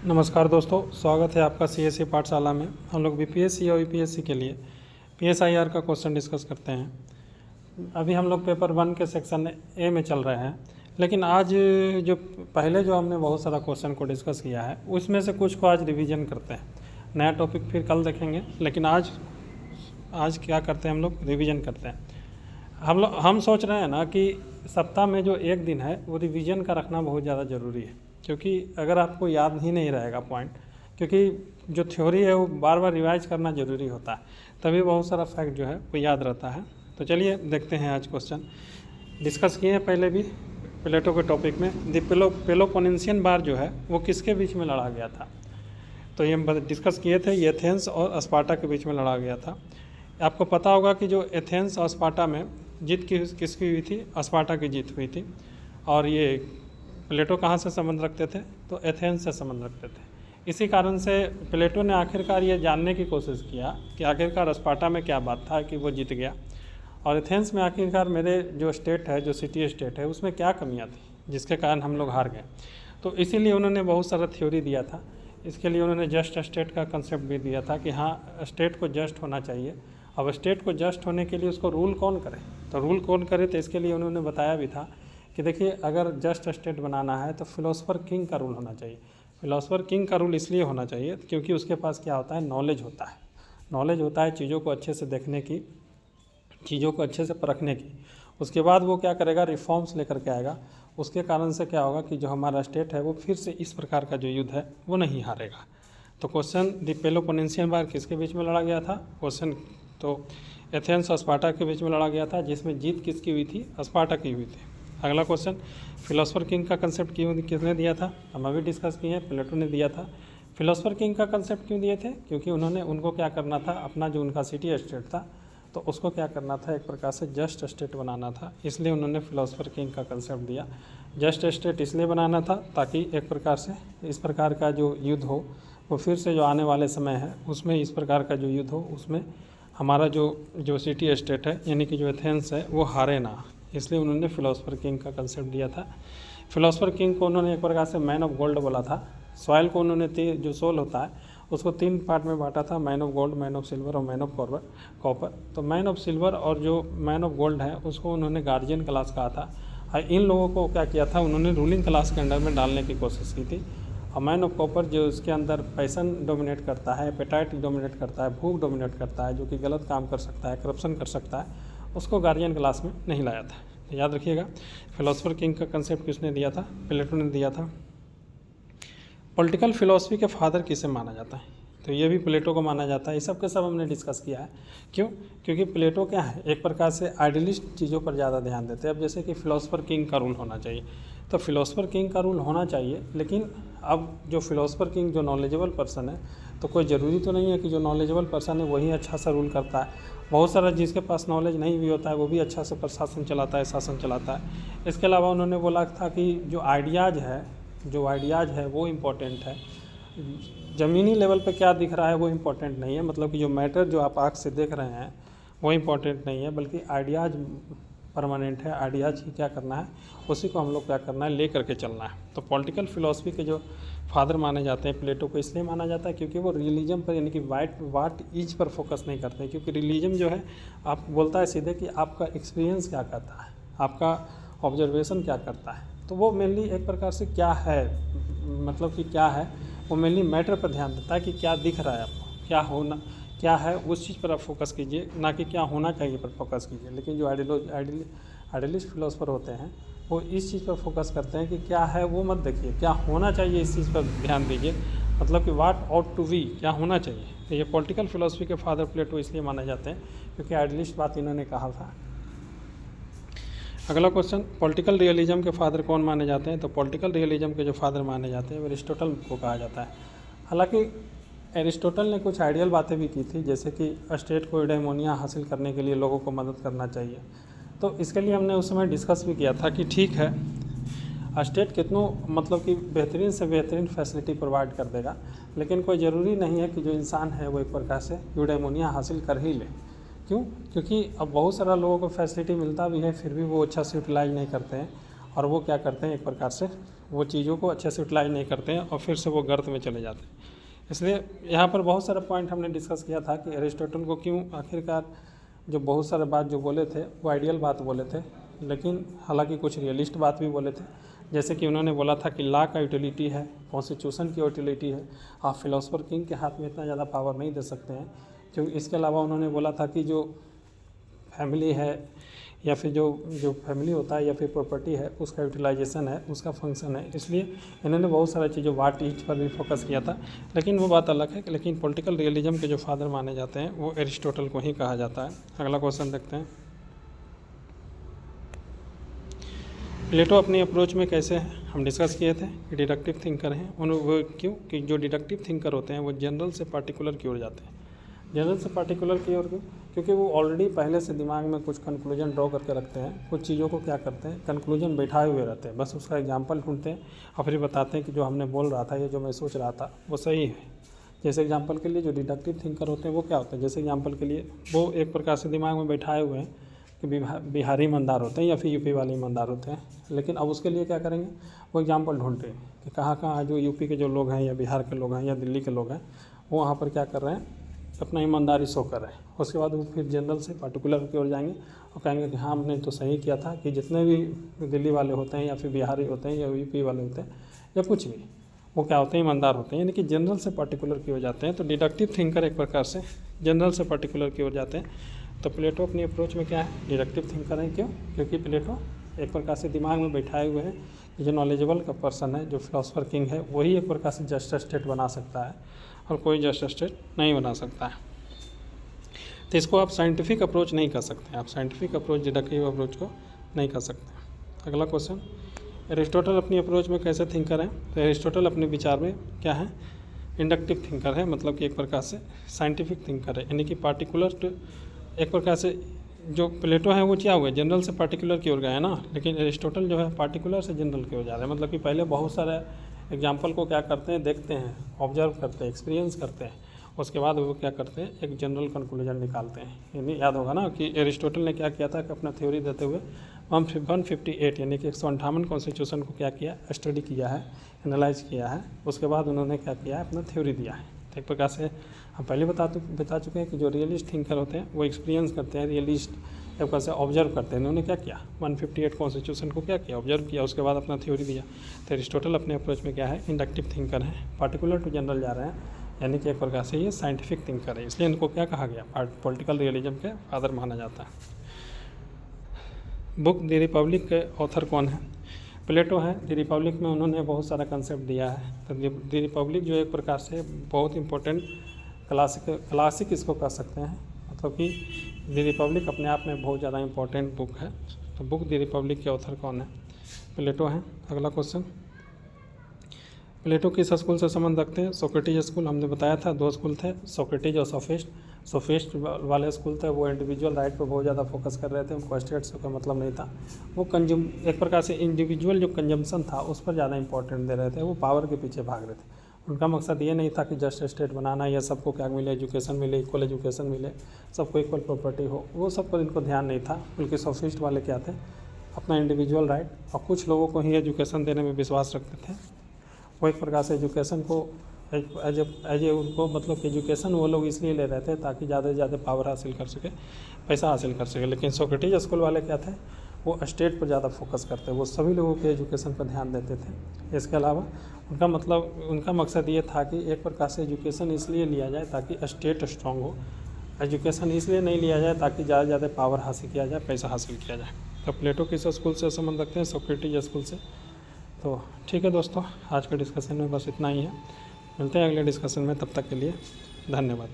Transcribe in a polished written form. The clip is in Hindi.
नमस्कार दोस्तों, स्वागत है आपका सीएससी पाठशाला में। हम लोग बीपीएससी और यूपीएससी के लिए पीएसआईआर का क्वेश्चन डिस्कस करते हैं। अभी हम लोग पेपर 1 के सेक्शन ए में चल रहे हैं, लेकिन आज जो हमने बहुत सारा क्वेश्चन को डिस्कस किया है उसमें से कुछ को आज रिवीजन करते हैं। नया टॉपिक फिर कल देखेंगे, लेकिन आज क्या करते हैं, हम लोग रिवीजन करते हैं। हम सोच रहे हैं ना कि सप्ताह में जो एक दिन है वो रिवीजन का रखना बहुत ज़्यादा ज़रूरी है, क्योंकि अगर आपको याद ही नहीं रहेगा पॉइंट, क्योंकि जो थ्योरी है वो बार बार रिवाइज करना ज़रूरी होता है, तभी बहुत सारा फैक्ट जो है वो याद रहता है। तो चलिए देखते हैं आज क्वेश्चन। डिस्कस किए हैं पहले भी प्लेटो के टॉपिक में। पेलोपोनेशियन वार जो है वो किसके बीच में लड़ा गया था, तो ये हम डिस्कस किए थे। ये एथेंस और स्पार्टा के बीच में लड़ा गया था। आपको पता होगा कि जो एथेंस और स्पार्टा में जीत किसकी हुई थी, स्पार्टा की जीत हुई थी। और ये प्लेटो कहाँ से संबंध रखते थे, तो एथेंस से संबंध रखते थे। इसी कारण से प्लेटो ने आखिरकार ये जानने की कोशिश किया कि आखिरकार स्पार्टा में क्या बात था कि वो जीत गया, और एथेंस में आखिरकार मेरे जो स्टेट है, जो सिटी स्टेट है, उसमें क्या कमियां थी जिसके कारण हम लोग हार गए। तो इसीलिए उन्होंने बहुत सारा थ्योरी दिया था। इसके लिए उन्होंने जस्ट स्टेट का कंसेप्ट भी दिया था कि हाँ, स्टेट को जस्ट होना चाहिए। अब स्टेट को जस्ट होने के लिए उसको रूल कौन करे, तो रूल कौन करे, तो इसके लिए उन्होंने बताया भी था कि देखिए, अगर जस्ट स्टेट बनाना है तो फिलोसफर किंग का रूल होना चाहिए। फिलोसफर किंग का रूल इसलिए होना चाहिए क्योंकि उसके पास क्या होता है, नॉलेज होता है। नॉलेज होता है चीज़ों को अच्छे से देखने की, चीज़ों को अच्छे से परखने की। उसके बाद वो क्या करेगा, रिफॉर्म्स लेकर के आएगा। उसके कारण से क्या होगा कि जो हमारा स्टेट है वो फिर से इस प्रकार का जो युद्ध है वो नहीं हारेगा। तो क्वेश्चन, द पेलोपोनेशियन वार किसके बीच में लड़ा गया था, क्वेश्चन तो एथेंस और स्पार्टा के बीच में लड़ा गया था, जिसमें जीत किसकी हुई थी, स्पार्टा की हुई थी। अगला क्वेश्चन, फिलोसफर किंग का कंसेप्ट किसने दिया था, हम अभी डिस्कस किए हैं, प्लेटो ने दिया था। फिलोसफर किंग का कंसेप्ट क्यों दिए थे, क्योंकि उनको क्या करना था, अपना जो उनका सिटी स्टेट था तो उसको क्या करना था, एक प्रकार से जस्ट स्टेट बनाना था, इसलिए उन्होंने फिलोसफर किंग का कंसेप्ट दिया। जस्ट स्टेट इसलिए बनाना था ताकि एक प्रकार से इस प्रकार का जो युद्ध हो वो फिर से जो आने वाले समय है उसमें इस प्रकार का जो युद्ध हो उसमें हमारा जो सिटी स्टेट है, यानी कि जो एथेंस है, वो हारे ना, इसलिए उन्होंने फिलोसफर किंग का कंसेप्ट दिया था। फिलोसफर किंग को उन्होंने एक प्रकार से मैन ऑफ गोल्ड बोला था। सॉइल को उन्होंने जो सोल होता है उसको 3 पार्ट में बांटा था, man of gold, man of silver और मैन ऑफ कॉपर। तो मैन ऑफ सिल्वर और जो मैन ऑफ गोल्ड है उसको उन्होंने गार्जियन क्लास कहा था, और इन लोगों को क्या किया था, उन्होंने रूलिंग क्लास के अंडर में डालने की कोशिश की थी। और मैन ऑफ कॉपर जो उसके अंदर पैसन डोमिनेट करता है, एपेटाइट डोमिनेट करता है, भूख डोमिनेट करता है, जो कि गलत काम कर सकता है, करप्शन कर सकता है, उसको गार्जियन क्लास में नहीं लाया था। तो याद रखिएगा, फिलोसफर किंग का कंसेप्ट किसने दिया था, प्लेटो ने दिया था। पॉलिटिकल फिलोसफी के फादर किसे माना जाता है, तो ये भी प्लेटो को माना जाता है। ये सब के सब हमने डिस्कस किया है। क्यों, क्योंकि प्लेटो क्या है, एक प्रकार से आइडियलिस्ट चीज़ों पर ज़्यादा ध्यान देते हैं। अब जैसे कि फिलोसफर किंग का रूल होना चाहिए, तो फिलोसफर किंग का रूल होना चाहिए, लेकिन अब जो फिलोसफर किंग जो नॉलेजेबल पर्सन है, तो कोई ज़रूरी तो नहीं है कि जो नॉलेजेबल पर्सन है वही अच्छा सा रूल करता है। बहुत सारा जिसके पास नॉलेज नहीं भी होता है वो भी अच्छा से प्रशासन चलाता है, शासन चलाता है। इसके अलावा उन्होंने बोला था कि जो आइडियाज़ है वो इम्पोर्टेंट है। ज़मीनी लेवल पे क्या दिख रहा है वो इम्पोर्टेंट नहीं है, मतलब कि जो मैटर जो आप आँख से देख रहे हैं वो इम्पोर्टेंट नहीं है, बल्कि आइडियाज़ परमानेंट है। आइडियाज़ की क्या करना है, उसी को हम लोग क्या करना है, ले करके चलना है। तो पॉलिटिकल फिलॉसफी के जो फादर माने जाते हैं, प्लेटो को इसलिए माना जाता है क्योंकि वो रिलीजन पर, यानी कि वाट इज पर फोकस नहीं करते, क्योंकि रिलीजन जो है आप बोलता है सीधे कि आपका एक्सपीरियंस क्या कहता है, आपका ऑब्जर्वेशन क्या करता है। तो वो मेनली एक प्रकार से क्या है, मतलब कि क्या है, वो मेनली मैटर पर ध्यान देता है कि क्या दिख रहा है आपको, क्या है, उस चीज़ पर आप फोकस कीजिए, ना कि क्या होना चाहिए पर फोकस कीजिए। लेकिन जो आइडियलिस्ट फिलोसफर होते हैं वो इस चीज़ पर फोकस करते हैं कि क्या है वो मत देखिए, क्या होना चाहिए इस चीज़ पर ध्यान दीजिए, मतलब कि व्हाट ऑट टू बी, क्या होना चाहिए। तो ये पॉलिटिकल फिलोसफी के फादर प्लेटो इसलिए माने जाते हैं क्योंकि आइडियलिस्ट बात इन्होंने कहा था। अगला क्वेश्चन, पॉलिटिकल रियलिज्म के फादर कौन माने जाते हैं, तो पॉलिटिकल रियलिज्म के जो फादर माने जाते हैं वो एरिस्टोटल को कहा जाता है। हालांकि एरिस्टोटल ने कुछ आइडियल बातें भी की थी, जैसे कि स्टेट को यूडेमोनिया हासिल करने के लिए लोगों को मदद करना चाहिए। तो इसके लिए हमने उस समय डिस्कस भी किया था कि ठीक है, स्टेट कितनों मतलब कि बेहतरीन से बेहतरीन फैसिलिटी प्रोवाइड कर देगा, लेकिन कोई ज़रूरी नहीं है कि जो इंसान है वो एक प्रकार से यूडेमोनिया हासिल कर ही ले। क्यों, क्योंकि अब बहुत सारा लोगों को फैसिलिटी मिलता भी है फिर भी वो अच्छा से यूटिलाइज नहीं करते हैं, और वो क्या करते हैं, एक प्रकार से वो चीज़ों को अच्छे से यूटिलाइज नहीं करते हैं और फिर से वो गर्त में चले जाते हैं। इसलिए यहाँ पर बहुत सारा पॉइंट हमने डिस्कस किया था कि एरिस्टोटल को क्यों आखिरकार जो बहुत सारे बात जो बोले थे वो आइडियल बात बोले थे, लेकिन हालांकि कुछ रियलिस्ट बात भी बोले थे। जैसे कि उन्होंने बोला था कि लॉ का यूटिलिटी है, कॉन्स्टिट्यूशन की यूटिलिटी है, आप फिलोसोफर किंग के हाथ में इतना ज़्यादा पावर नहीं दे सकते हैं। क्योंकि इसके अलावा उन्होंने बोला था कि जो फैमिली है या फिर जो फैमिली होता है या फिर प्रॉपर्टी है उसका यूटिलाइजेशन है, उसका फंक्शन है। इसलिए इन्होंने बहुत सारी चीज़ों वाट ईच पर भी फोकस किया था, लेकिन वो बात अलग है। लेकिन पॉलिटिकल रियलिज्म के जो फादर माने जाते हैं वो एरिस्टोटल को ही कहा जाता है। अगला क्वेश्चन देखते हैं। प्लेटो अपनी अप्रोच में कैसे है, हम डिस्कस किए थे कि डिडक्टिव थिंकर हैं। वो क्यों कि जो डिडक्टिव थिंकर होते हैं वो जनरल से पार्टिकुलर की ओर जाते हैं। जनरल से पार्टिकुलर की ओर क्यों? क्योंकि वो ऑलरेडी पहले से दिमाग में कुछ कंक्लूजन ड्रॉ करके रखते हैं। कुछ चीज़ों को क्या करते हैं, कंक्लूजन बैठाए हुए रहते हैं, बस उसका एग्जांपल ढूंढते हैं और फिर बताते हैं कि जो हमने बोल रहा था, ये जो मैं सोच रहा था वो सही है। जैसे एग्जांपल के लिए जो डिडक्टिव थिंकर होते हैं वो क्या होते हैं, जैसे एग्जांपल के लिए वो एक प्रकार से दिमाग में बैठाए हुए हैं कि बिहारी ईमानदार होते हैं या फिर यूपी वाले ईमानदार होते हैं। लेकिन अब उसके लिए क्या करेंगे, वो एग्जाम्पल ढूंढते हैं कि कहाँ कहाँ जो यूपी के जो लोग हैं या बिहार के लोग हैं या दिल्ली के लोग हैं वो वहाँ पर क्या कर रहे हैं, अपना ईमानदारी शो कर रहे हैं। उसके बाद वो फिर जनरल से पार्टिकुलर की ओर जाएंगे और कहेंगे कि हाँ हमने तो सही किया था कि जितने भी दिल्ली वाले होते हैं या फिर बिहारी होते हैं या यूपी वाले होते हैं या कुछ भी, वो क्या होते हैं, ईमानदार होते हैं। यानी कि जनरल से पार्टिकुलर की ओर जाते हैं। तो डिडक्टिव थिंकर एक प्रकार से जनरल से पार्टिकुलर की ओर जाते हैं। तो प्लेटो अपनी अप्रोच में क्या है, डिडक्टिव थिंकर है। क्यों? क्योंकि प्लेटो एक प्रकार से दिमाग में बैठाए हुए हैं कि जो नॉलेजेबल का पर्सन है, जो फिलोसोफर किंग है, वही एक प्रकार से जस्ट स्टेट बना सकता है और कोई जस्ट स्टेट नहीं बना सकता है। तो इसको आप साइंटिफिक अप्रोच नहीं कर सकते, आप साइंटिफिक अप्रोच डिडक्टिव अप्रोच को नहीं कर सकते। अगला क्वेश्चन, एरिस्टोटल अपनी अप्रोच में कैसे थिंकर है? तो एरिस्टोटल अपने विचार में क्या है, इंडक्टिव थिंकर है, मतलब कि एक प्रकार से साइंटिफिक थिंकर है। यानी कि पार्टिकुलर टू एक प्रकार से जो प्लेटो है वो क्या हुआ, जनरल से पार्टिकुलर की ओर गया है ना, लेकिन एरिस्टोटल जो है पार्टिकुलर से जनरल की ओर जा रहा है। मतलब कि पहले बहुत सारे एग्जाम्पल को क्या करते हैं, देखते हैं, ऑब्जर्व करते हैं, एक्सपीरियंस करते हैं, उसके बाद वो क्या करते हैं, एक जनरल कंक्लूजन निकालते हैं। यानी याद होगा ना कि एरिस्टोटल ने क्या किया था कि अपना थ्योरी देते हुए 158 यानी कि 158 कॉन्स्टिट्यूशन को क्या किया, स्टडी किया है, एनालाइज किया है। उसके बाद उन्होंने क्या किया है, अपना थ्योरी दिया है। एक प्रकार से हम पहले बता चुके हैं कि जो रियलिस्ट थिंकर होते हैं वो एक्सपीरियंस करते हैं, रियलिस्ट एक प्रकार से ऑब्जर्व करते हैं। उन्होंने क्या किया, 158 कॉन्स्टिट्यूशन को क्या किया, ऑब्जर्व किया, उसके बाद अपना थ्योरी दिया। तो एरिस्टोटल अपने अप्रोच में क्या है, इंडक्टिव थिंकर है, पार्टिकुलर टू जनरल जा रहे हैं, यानी कि एक प्रकार से ये साइंटिफिक थिंकर है। इसलिए इनको क्या कहा गया, पॉलिटिकल रियलिज्म के फादर माना जाता है। बुक द रिपब्लिक के ऑथर कौन है? प्लेटो है। द रिपब्लिक में उन्होंने बहुत सारा कंसेप्ट दिया है। तो द रिपब्लिक जो एक प्रकार से बहुत इंपॉर्टेंट क्लासिक इसको कह सकते हैं। मतलब कि द रिपब्लिक अपने आप में बहुत ज़्यादा इंपॉर्टेंट बुक है। तो बुक द रिपब्लिक के ऑथर कौन है? प्लेटो है। अगला क्वेश्चन, प्लेटो किस स्कूल से संबंध रखते हैं? सोक्रेटिज स्कूल। हमने बताया था 2 स्कूल थे, सोक्रेटिज और सोफिस्ट। सोफिस्ट वाले स्कूल थे वो इंडिविजुअल राइट पर बहुत ज़्यादा फोकस कर रहे थे, उनको स्टेट्स का मतलब नहीं था। वो एक प्रकार से इंडिविजुअल जो कंजम्पशन था उस पर ज़्यादा इंपॉर्टेंट दे रहे थे, वो पावर के पीछे भाग रहे थे। उनका मकसद ये नहीं था कि जस्ट स्टेट बनाना या सबको क्या मिले, एजुकेशन मिले, इक्वल एजुकेशन मिले, सबको इक्वल प्रॉपर्टी हो, वो सब पर इनको ध्यान नहीं था। बल्कि सोफिस्ट वाले क्या थे, अपना इंडिविजुअल राइट और कुछ लोगों को ही एजुकेशन देने में विश्वास रखते थे। वो एक प्रकार से एजुकेशन को एज ए उनको मतलब कि एजुकेशन वो लोग इसलिए ले रहे थे ताकि ज़्यादा से ज़्यादा पावर हासिल कर सके, पैसा हासिल कर सके। लेकिन सोक्रेटिज स्कूल वाले क्या थे, वो स्टेट पर ज़्यादा फोकस करते, वो सभी लोगों के एजुकेशन पर ध्यान देते थे। इसके अलावा उनका मकसद ये था कि एक प्रकार से एजुकेशन इसलिए लिया जाए ताकि स्टेट स्ट्रांग हो, एजुकेशन इसलिए नहीं लिया जाए ताकि ज़्यादा से ज़्यादा पावर हासिल किया जाए, पैसा हासिल किया जाए। तो प्लेटो किस स्कूल से संबंध रखते हैं? सोक्रेटिज स्कूल से। तो ठीक है दोस्तों, आज के डिस्कशन में बस इतना ही है। मिलते हैं अगले डिस्कशन में, तब तक के लिए धन्यवाद।